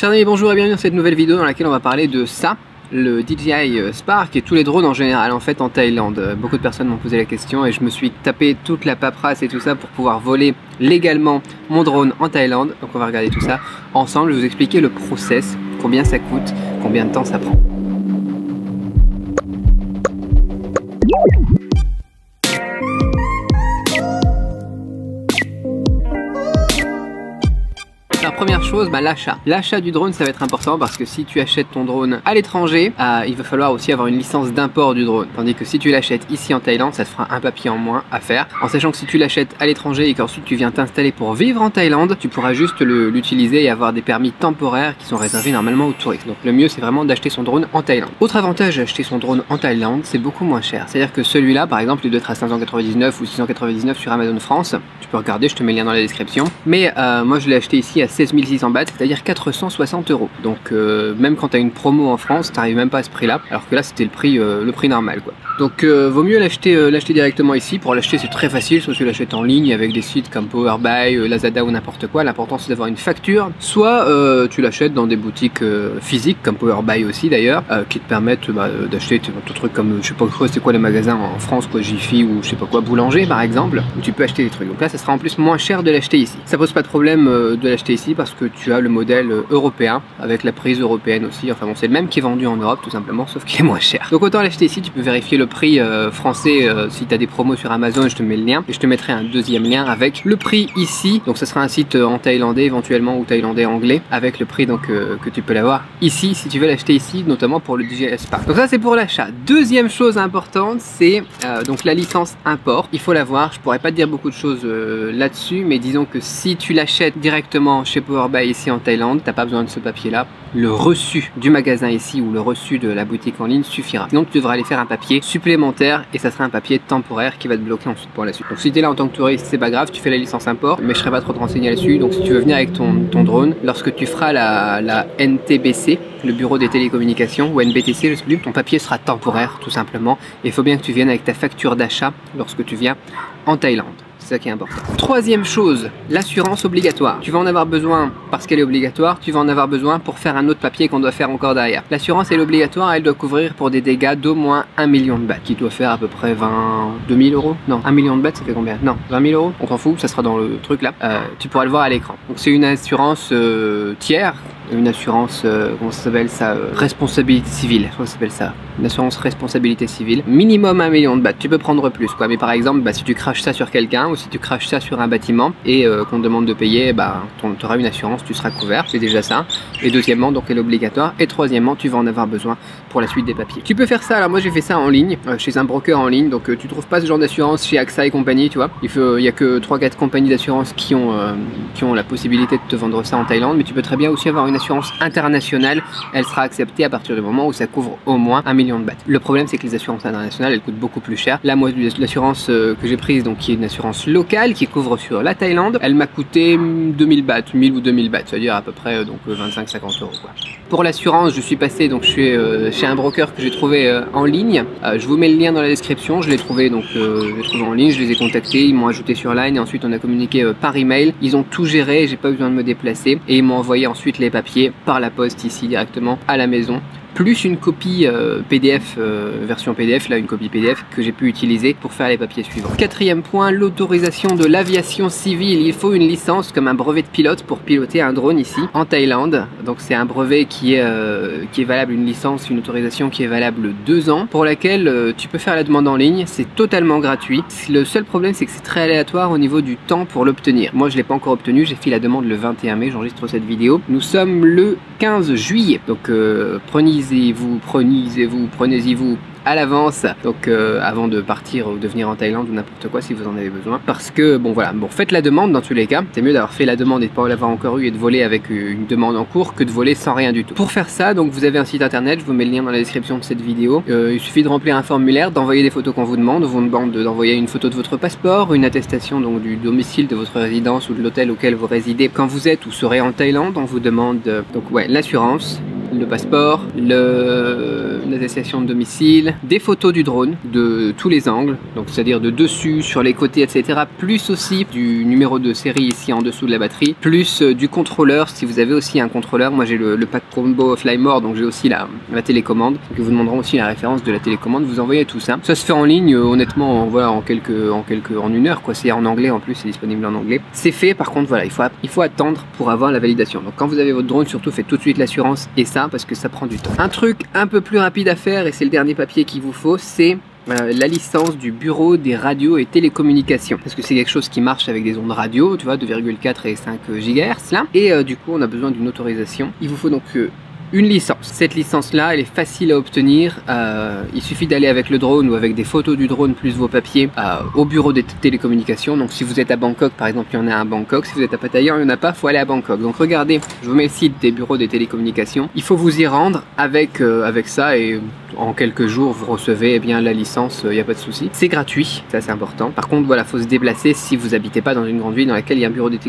Chers amis, bonjour et bienvenue dans cette nouvelle vidéo dans laquelle on va parler de ça, le DJI Spark et tous les drones en général en fait en Thaïlande. Beaucoup de personnes m'ont posé la question et je me suis tapé toute la paperasse et tout ça pour pouvoir voler légalement mon drone en Thaïlande. Donc on va regarder tout ça ensemble, je vais vous expliquer le process, combien ça coûte, combien de temps ça prend. Alors première chose, l'achat. L'achat du drone ça va être important parce que si tu achètes ton drone à l'étranger, il va falloir aussi avoir une licence d'import du drone. Tandis que si tu l'achètes ici en Thaïlande, ça te fera un papier en moins à faire. En sachant que si tu l'achètes à l'étranger et qu'ensuite tu viens t'installer pour vivre en Thaïlande, tu pourras juste l'utiliser et avoir des permis temporaires qui sont réservés normalement aux touristes. Donc le mieux c'est vraiment d'acheter son drone en Thaïlande. Autre avantage d'acheter son drone en Thaïlande, c'est beaucoup moins cher. C'est-à-dire que celui-là par exemple, il doit être à 599 ou 699 sur Amazon France. Tu peux regarder, je te mets le lien dans la description. Mais moi je l'ai acheté ici à 16 600 bahts, c'est-à-dire 460 €. Donc même quand tu as une promo en France, tu n'arrives même pas à ce prix-là, alors que là c'était le prix normal quoi. Donc vaut mieux l'acheter directement ici. Pour l'acheter c'est très facile, soit tu l'achètes en ligne avec des sites comme Powerbuy, Lazada ou n'importe quoi. L'important c'est d'avoir une facture, soit tu l'achètes dans des boutiques physiques comme Powerbuy aussi d'ailleurs, qui te permettent d'acheter ton truc comme je sais pas quoi, c'est quoi les magasins en France, quoi, Jiffy ou je sais pas quoi, Boulanger par exemple, où tu peux acheter des trucs. Donc là ça sera en plus moins cher de l'acheter ici. Ça pose pas de problème de l'acheter ici parce que tu as le modèle européen avec la prise européenne aussi. Enfin bon, c'est le même qui est vendu en Europe tout simplement, sauf qu'il est moins cher. Donc autant l'acheter ici. Tu peux vérifier le prix français si tu as des promos sur Amazon. Je te mets le lien et je te mettrai un deuxième lien avec le prix ici. Donc ça sera un site en thaïlandais éventuellement ou thaïlandais anglais avec le prix donc que tu peux l'avoir ici si tu veux l'acheter ici, notamment pour le DJI Spark. Donc ça c'est pour l'achat. Deuxième chose importante, c'est donc la licence import. Il faut l'avoir. Je pourrais pas te dire beaucoup de choses là-dessus, mais disons que si tu l'achètes directement chez Powerbuy ici en Thaïlande, t'as pas besoin de ce papier là. Le reçu du magasin ici ou le reçu de la boutique en ligne suffira. Sinon tu devras aller faire un papier supplémentaire et ça sera un papier temporaire qui va te bloquer ensuite pour la suite. Donc si tu es là en tant que touriste, c'est pas grave, tu fais la licence import, mais je serai pas trop de renseigner là-dessus. Donc si tu veux venir avec ton drone, lorsque tu feras la NTBC, le bureau des télécommunications, ou NBTC je sais plus, ton papier sera temporaire tout simplement. Et il faut bien que tu viennes avec ta facture d'achat lorsque tu viens en Thaïlande. C'est ça qui est important. Troisième chose, l'assurance obligatoire. Tu vas en avoir besoin parce qu'elle est obligatoire, tu vas en avoir besoin pour faire un autre papier qu'on doit faire encore derrière. L'assurance elle est obligatoire, elle doit couvrir pour des dégâts d'au moins 1 million de bahts, qui doit faire à peu près 22 000 €. Non, 1 million de bahts ça fait combien? Non, 20 000 €, on s'en fout, ça sera dans le truc là. Tu pourras le voir à l'écran. Donc c'est une assurance tiers, une assurance, comment ça s'appelle ça, responsabilité civile, je crois que ça s'appelle ça, une assurance responsabilité civile, minimum 1 million de bahts, tu peux prendre plus quoi, mais par exemple si tu craches ça sur quelqu'un ou si tu craches ça sur un bâtiment et qu'on te demande de payer, tu auras une assurance, tu seras couvert, c'est déjà ça. Et deuxièmement donc elle est obligatoire, et troisièmement tu vas en avoir besoin pour la suite des papiers. Tu peux faire ça, alors moi j'ai fait ça en ligne, chez un broker en ligne, donc tu trouves pas ce genre d'assurance chez AXA et compagnie, tu vois, il y a que 3-4 compagnies d'assurance qui ont la possibilité de te vendre ça en Thaïlande, mais tu peux très bien aussi avoir une assurance internationale, elle sera acceptée à partir du moment où ça couvre au moins 1 million de bahts. Le problème c'est que les assurances internationales elles coûtent beaucoup plus cher. Là moi l'assurance que j'ai prise, donc qui est une assurance locale qui couvre sur la Thaïlande, elle m'a coûté 2000 bahts, 1000 ou 2000 bahts, c'est-à-dire à peu près donc 25-50 € quoi. Pour l'assurance je suis passé donc chez un broker que j'ai trouvé en ligne, je vous mets le lien dans la description, je l'ai trouvé donc en ligne, je les ai contactés, ils m'ont ajouté sur Line et ensuite on a communiqué par email, ils ont tout géré, j'ai pas eu besoin de me déplacer et ils m'ont envoyé ensuite les papiers par la poste ici directement à la maison, plus une copie PDF, version PDF, là une copie PDF que j'ai pu utiliser pour faire les papiers suivants. Quatrième point, l'autorisation de l'aviation civile. Il faut une licence comme un brevet de pilote pour piloter un drone ici en Thaïlande. Donc c'est un brevet qui est valable, une licence, une autorisation qui est valable 2 ans, pour laquelle tu peux faire la demande en ligne, c'est totalement gratuit. Le seul problème c'est que c'est très aléatoire au niveau du temps pour l'obtenir. Moi je l'ai pas encore obtenu, j'ai fait la demande le 21 mai, j'enregistre cette vidéo. Nous sommes le 15 juillet, donc prenez-y-vous à l'avance, donc avant de partir ou de venir en Thaïlande ou n'importe quoi si vous en avez besoin, parce que bon voilà, bon faites la demande dans tous les cas, c'est mieux d'avoir fait la demande et de pas l'avoir encore eu et de voler avec une demande en cours que de voler sans rien du tout. Pour faire ça, donc vous avez un site internet, je vous mets le lien dans la description de cette vidéo, il suffit de remplir un formulaire, d'envoyer des photos qu'on vous demande, d'envoyer une photo de votre passeport, une attestation donc du domicile de votre résidence ou de l'hôtel auquel vous résidez quand vous êtes ou serez en Thaïlande. On vous demande donc ouais l'assurance, le passeport, le une attestation de domicile, des photos du drone de tous les angles, donc c'est-à-dire de dessus, sur les côtés, etc. Plus aussi du numéro de série ici en dessous de la batterie, plus du contrôleur si vous avez aussi un contrôleur. Moi j'ai le pack combo Flymore, donc j'ai aussi la télécommande. Donc ils vous demanderont aussi la référence de la télécommande. Vous envoyez tout ça. Ça se fait en ligne, honnêtement, voilà, en une heure quoi. C'est en anglais en plus, c'est disponible en anglais. C'est fait. Par contre, voilà, il faut attendre pour avoir la validation. Donc quand vous avez votre drone, surtout faites tout de suite l'assurance et ça parce que ça prend du temps. Un truc un peu plus rapide à faire et c'est le dernier papier qu'il vous faut, c'est la licence du bureau des radios et télécommunications, parce que c'est quelque chose qui marche avec des ondes radio, tu vois, 2,4 et 5 GHz là, et du coup on a besoin d'une autorisation. Il vous faut donc une licence. Cette licence là elle est facile à obtenir, il suffit d'aller avec le drone ou avec des photos du drone plus vos papiers au bureau des télécommunications. Donc si vous êtes à Bangkok par exemple, il y en a à Bangkok, si vous êtes à Pattaya il n'y en a pas, il faut aller à Bangkok. Donc regardez, je vous mets le site des bureaux des télécommunications, il faut vous y rendre avec ça et en quelques jours vous recevez bien la licence, il n'y a pas de souci. C'est gratuit, ça c'est important. Par contre voilà, faut se déplacer si vous n'habitez pas dans une grande ville dans laquelle il y a un bureau des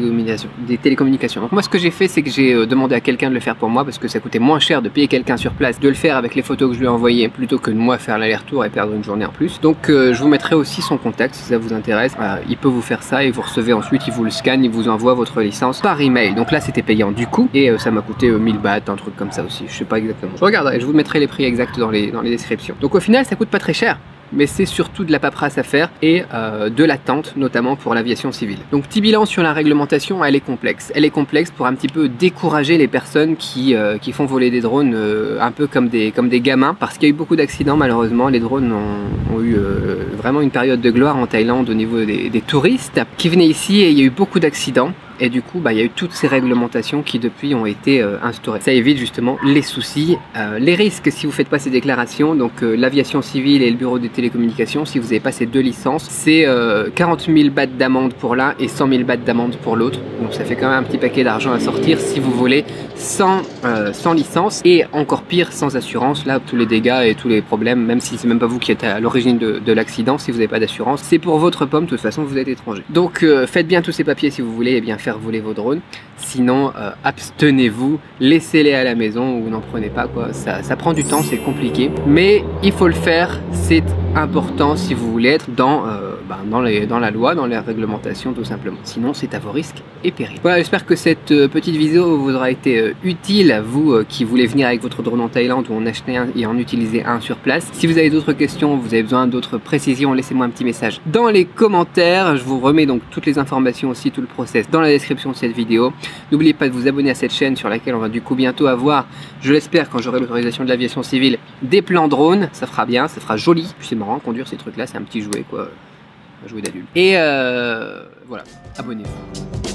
télécommunications. Donc moi ce que j'ai fait, c'est que j'ai demandé à quelqu'un de le faire pour moi parce que ça coûtait moins cher de payer quelqu'un sur place, de le faire avec les photos que je lui ai envoyées plutôt que de moi faire l'aller-retour et perdre une journée en plus. Donc je vous mettrai aussi son contact si ça vous intéresse. Il peut vous faire ça et vous recevez ensuite, il vous le scanne, il vous envoie votre licence par email. Donc là c'était payant du coup et ça m'a coûté 1000 bahts, un truc comme ça aussi, je sais pas exactement. Je regarderai, je vous mettrai les prix exacts dans les descriptions. Donc au final ça coûte pas très cher, mais c'est surtout de la paperasse à faire et de l'attente, notamment pour l'aviation civile. Donc petit bilan sur la réglementation, elle est complexe. Elle est complexe pour un petit peu décourager les personnes qui font voler des drones un peu comme des gamins, parce qu'il y a eu beaucoup d'accidents malheureusement. Les drones ont eu vraiment une période de gloire en Thaïlande au niveau des touristes qui venaient ici et il y a eu beaucoup d'accidents. Et du coup, il y a eu toutes ces réglementations qui depuis ont été instaurées. Ça évite justement les soucis, les risques si vous ne faites pas ces déclarations. Donc l'aviation civile et le bureau des télécommunications, si vous n'avez pas ces deux licences, c'est 40 000 bahts d'amende pour l'un et 100 000 bahts d'amende pour l'autre. Donc ça fait quand même un petit paquet d'argent à sortir si vous volez sans licence et encore pire sans assurance. Là, tous les dégâts et tous les problèmes, même si c'est même pas vous qui êtes à l'origine de l'accident, si vous n'avez pas d'assurance, c'est pour votre pomme. De toute façon, vous êtes étranger. Donc faites bien tous ces papiers si vous voulez et bien faire voler vos drones. Sinon abstenez-vous, laissez-les à la maison ou n'en prenez pas quoi. Ça prend du temps, c'est compliqué, mais il faut le faire, c'est important si vous voulez être dans la loi, dans les réglementations tout simplement. Sinon c'est à vos risques et périls. Voilà, j'espère que cette petite vidéo vous aura été utile, vous qui voulez venir avec votre drone en Thaïlande ou en acheter un et en utiliser un sur place. Si vous avez d'autres questions, vous avez besoin d'autres précisions, laissez-moi un petit message dans les commentaires. Je vous remets donc toutes les informations aussi, tout le process dans la description de cette vidéo. N'oubliez pas de vous abonner à cette chaîne sur laquelle on va du coup bientôt avoir, je l'espère quand j'aurai l'autorisation de l'aviation civile, des plans drones. Ça fera bien, ça fera joli. Puis c'est marrant, conduire ces trucs là, c'est un petit jouet quoi, un jouet d'adulte. Et voilà, abonnez-vous.